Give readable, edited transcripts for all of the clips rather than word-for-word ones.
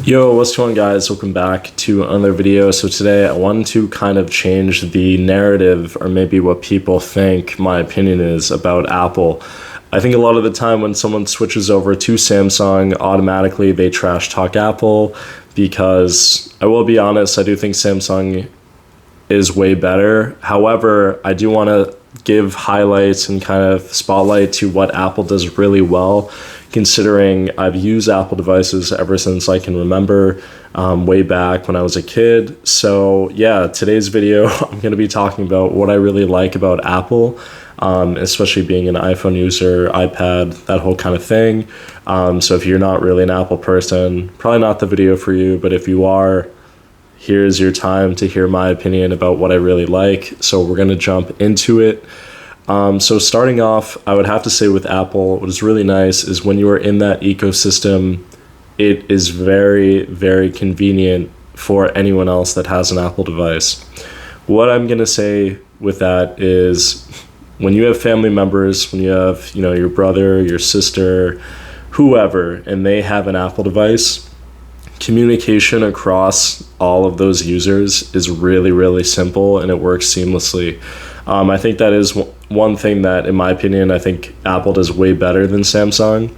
Yo, what's going on, guys? Welcome back to another video. So today I wanted to kind of change the narrative, or maybe what people think my opinion is about Apple. I think a lot of the time when someone switches over to Samsung, automatically they trash talk Apple, because I will be honest, I do think Samsung is way better. However, I do want to give highlights and kind of spotlight to what Apple does really well, considering I've used Apple devices ever since I can remember, way back when I was a kid. So yeah, today's video, I'm going to be talking about what I really like about Apple, especially being an iPhone user, iPad, that whole kind of thing. So if you're not really an Apple person, probably not the video for you, but if you are, here's your time to hear my opinion about what I really like. So we're going to jump into it. So starting off, I would have to say with Apple, what is really nice is when you are in that ecosystem, it is very, very convenient for anyone else that has an Apple device. What I'm going to say with that is when you have family members, when you have, your brother, your sister, whoever, and they have an Apple device, communication across all of those users is really, really simple, and it works seamlessly. I think that is one thing that, in my opinion, I think Apple does way better than Samsung,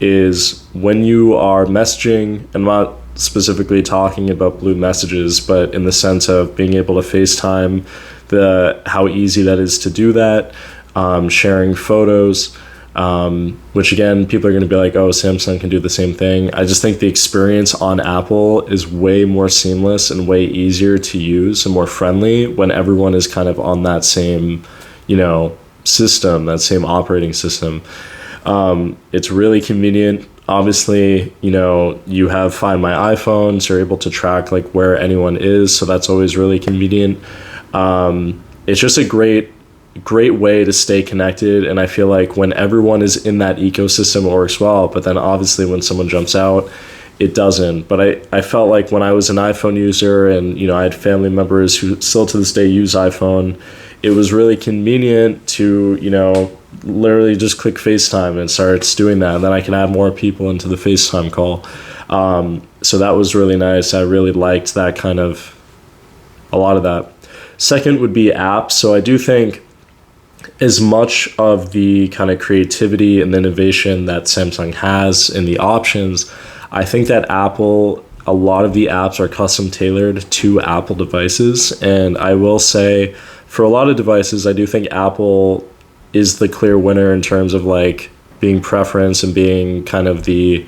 is when you are messaging, I'm not specifically talking about blue messages, but in the sense of being able to FaceTime, how easy that is to do that, sharing photos, which again, people are going to be like, oh, Samsung can do the same thing. I just think the experience on Apple is way more seamless and way easier to use and more friendly when everyone is kind of on that same, system, that same operating system. It's really convenient. Obviously, you have Find My iPhone, so you're able to track like where anyone is. So that's always really convenient. It's just a great way to stay connected, and I feel like when everyone is in that ecosystem, it works well, but then obviously when someone jumps out, it doesn't. But I felt like when I was an iPhone user and I had family members who still to this day use iPhone, it was really convenient to literally just click FaceTime, and it starts doing that, and then I can add more people into the FaceTime call. So that was really nice. I really liked that kind of a lot of that. Second would be apps. So I do think as much of the kind of creativity and innovation that Samsung has in the options, I think that Apple, a lot of the apps are custom tailored to Apple devices. And I will say for a lot of devices, I do think Apple is the clear winner in terms of like being preference and being kind of the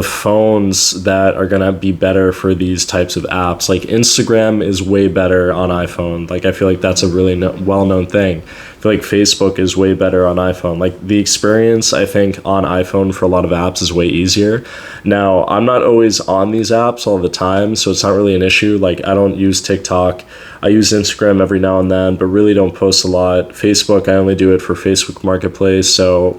phones that are going to be better for these types of apps. Like Instagram is way better on iPhone. Like I feel like that's a really well-known thing. I feel like Facebook is way better on iPhone. Like the experience, I think, on iPhone for a lot of apps is way easier. Now, I'm not always on these apps all the time, so it's not really an issue. Like I don't use TikTok. I use Instagram every now and then, but really don't post a lot. Facebook, I only do it for Facebook Marketplace. So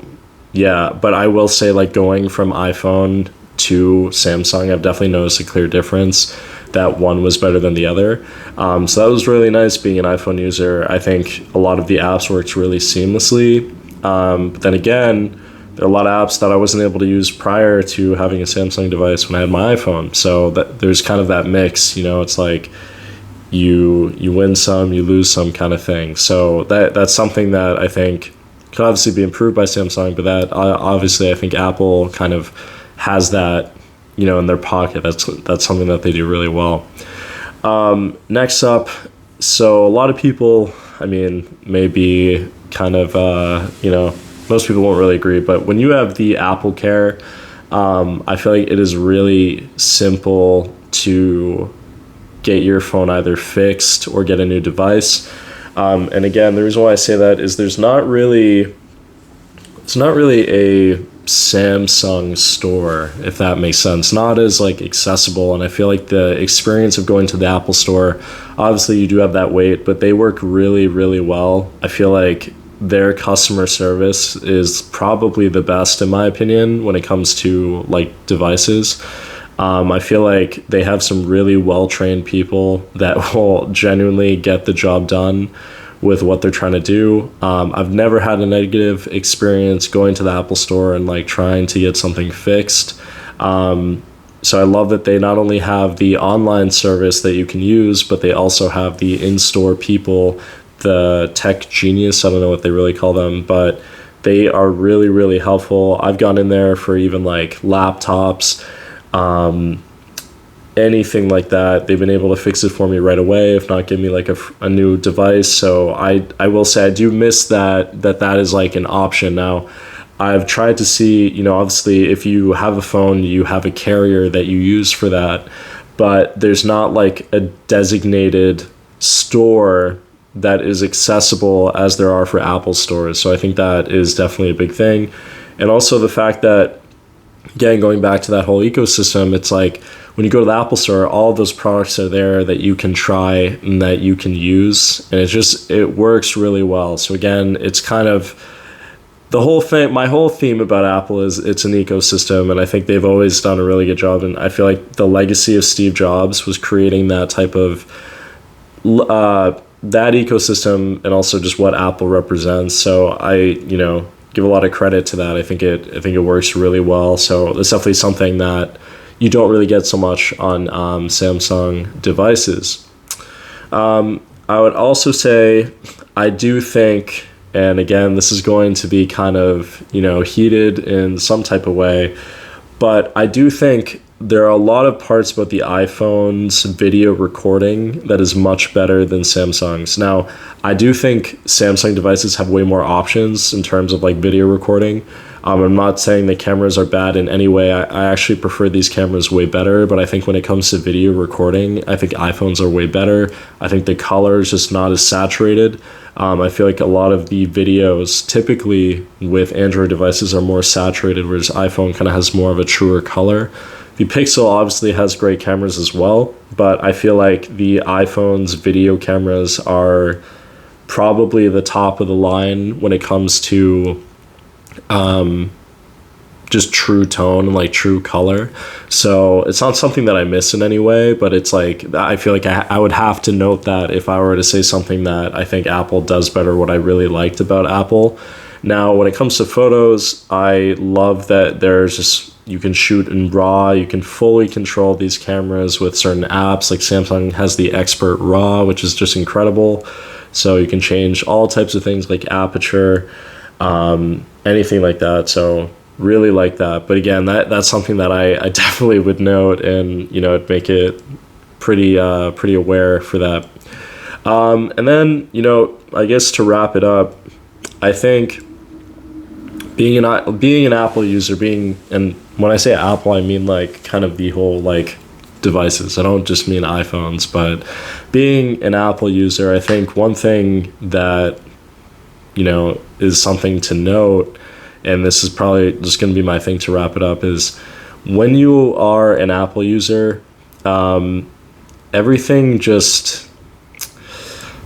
yeah, but I will say like going from iPhone to Samsung, I've definitely noticed a clear difference that one was better than the other. So that was really nice being an iPhone user. I think a lot of the apps worked really seamlessly. But then again, there are a lot of apps that I wasn't able to use prior to having a Samsung device when I had my iPhone. So there's kind of that mix, it's like you win some, you lose some kind of thing. So that's something that I think could obviously be improved by Samsung, but that obviously I think Apple kind of has that, in their pocket. That's something that they do really well. Next up, so a lot of people, maybe kind of, most people won't really agree, but when you have the Apple Care, I feel like it is really simple to get your phone either fixed or get a new device. And again, the reason why I say that is it's not really a Samsung store, if that makes sense. Not as like accessible, and I feel like the experience of going to the Apple store, obviously you do have that wait, but they work really, really well. I feel like their customer service is probably the best in my opinion when it comes to like devices. I feel like they have some really well-trained people that will genuinely get the job done with what they're trying to do. I've never had a negative experience going to the Apple store and like trying to get something fixed. So I love that they not only have the online service that you can use, but they also have the in-store people, the tech genius. I don't know what they really call them, but they are really, really helpful. I've gone in there for even like laptops, anything like that. They've been able to fix it for me right away, if not give me like a new device. So I will say I do miss that is like an option now. I've tried to see, obviously if you have a phone, you have a carrier that you use for that, but there's not like a designated store that is accessible as there are for Apple stores. So I think that is definitely a big thing. And also the fact that, again, going back to that whole ecosystem, it's like when you go to the Apple store, all of those products are there that you can try and that you can use. And it works really well. So again, it's kind of the whole thing. My whole theme about Apple is it's an ecosystem, and I think they've always done a really good job. And I feel like the legacy of Steve Jobs was creating that type of that ecosystem, and also just what Apple represents. So I give a lot of credit to that. I think it works really well. So it's definitely something that you don't really get so much on Samsung devices. I would also say I do think, and again, this is going to be kind of, heated in some type of way, but I do think there are a lot of parts about the iPhone's video recording that is much better than Samsung's. Now, I do think Samsung devices have way more options in terms of like video recording. I'm not saying the cameras are bad in any way. I actually prefer these cameras way better, but I think when it comes to video recording, I think iPhones are way better. I think the color is just not as saturated. I feel like a lot of the videos typically with Android devices are more saturated, whereas iPhone kind of has more of a truer color. The Pixel obviously has great cameras as well, but I feel like the iPhone's video cameras are probably the top of the line when it comes to just true tone and like true color. So it's not something that I miss in any way, but it's like I feel like I would have to note that if I were to say something that I think Apple does better, what I really liked about Apple. Now, when it comes to photos, I love that you can shoot in RAW. You can fully control these cameras with certain apps. Like Samsung has the Expert RAW, which is just incredible. So you can change all types of things like aperture, anything like that. So really like that. But again, that's something that I definitely would note, and it'd make it pretty aware for that. And then I guess to wrap it up, I think being an Apple user, and when I say Apple, I mean like kind of the whole like devices. I don't just mean iPhones, but being an Apple user, I think one thing that is something to note, and this is probably just going to be my thing to wrap it up, is when you are an Apple user, everything just,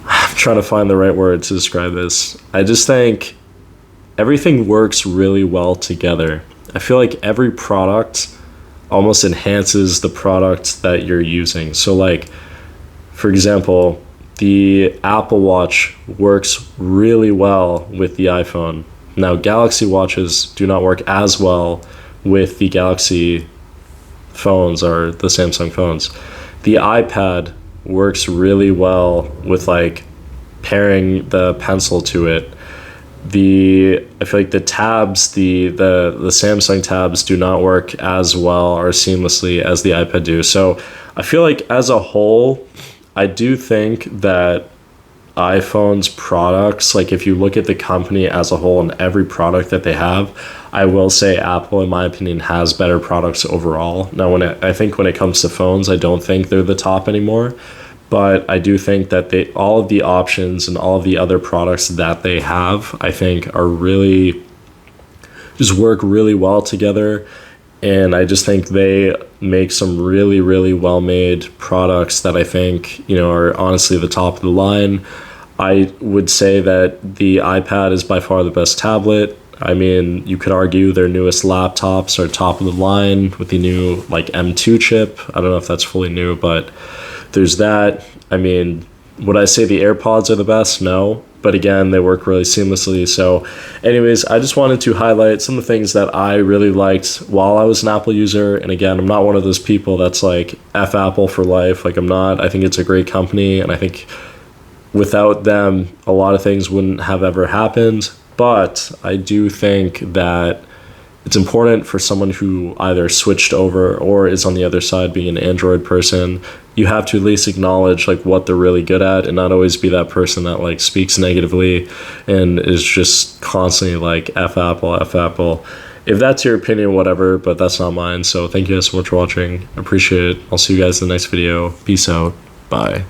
I'm trying to find the right word to describe this. I just think everything works really well together. I feel like every product almost enhances the product that you're using. So like, for example, the Apple Watch works really well with the iPhone. Now, Galaxy Watches do not work as well with the Galaxy phones or the Samsung phones. The iPad works really well with like pairing the pencil to it. I feel like the tabs, the Samsung tabs do not work as well or seamlessly as the iPad do. So I feel like as a whole, I do think that iPhone's products, like if you look at the company as a whole and every product that they have, I will say Apple, in my opinion, has better products overall. Now, I think when it comes to phones, I don't think they're the top anymore. But I do think that all of the options and all of the other products that they have, I think are really, just work really well together. And I just think they make some really, really well-made products that I think, are honestly the top of the line. I would say that the iPad is by far the best tablet. I mean, you could argue their newest laptops are top of the line with the new like M2 chip. I don't know if that's fully new, but there's that. I mean, would I say the AirPods are the best? No. but again, they work really seamlessly. So anyways, I just wanted to highlight some of the things that I really liked while I was an Apple user. And again, I'm not one of those people that's like F Apple for life. Like, I'm not. I think it's a great company, and I think without them, a lot of things wouldn't have ever happened. But I do think that it's important for someone who either switched over or is on the other side being an Android person. You have to at least acknowledge like what they're really good at, and not always be that person that like speaks negatively and is just constantly like F Apple, F Apple. If that's your opinion, whatever, but that's not mine. So thank you guys so much for watching. I appreciate it. I'll see you guys in the next video. Peace out. Bye.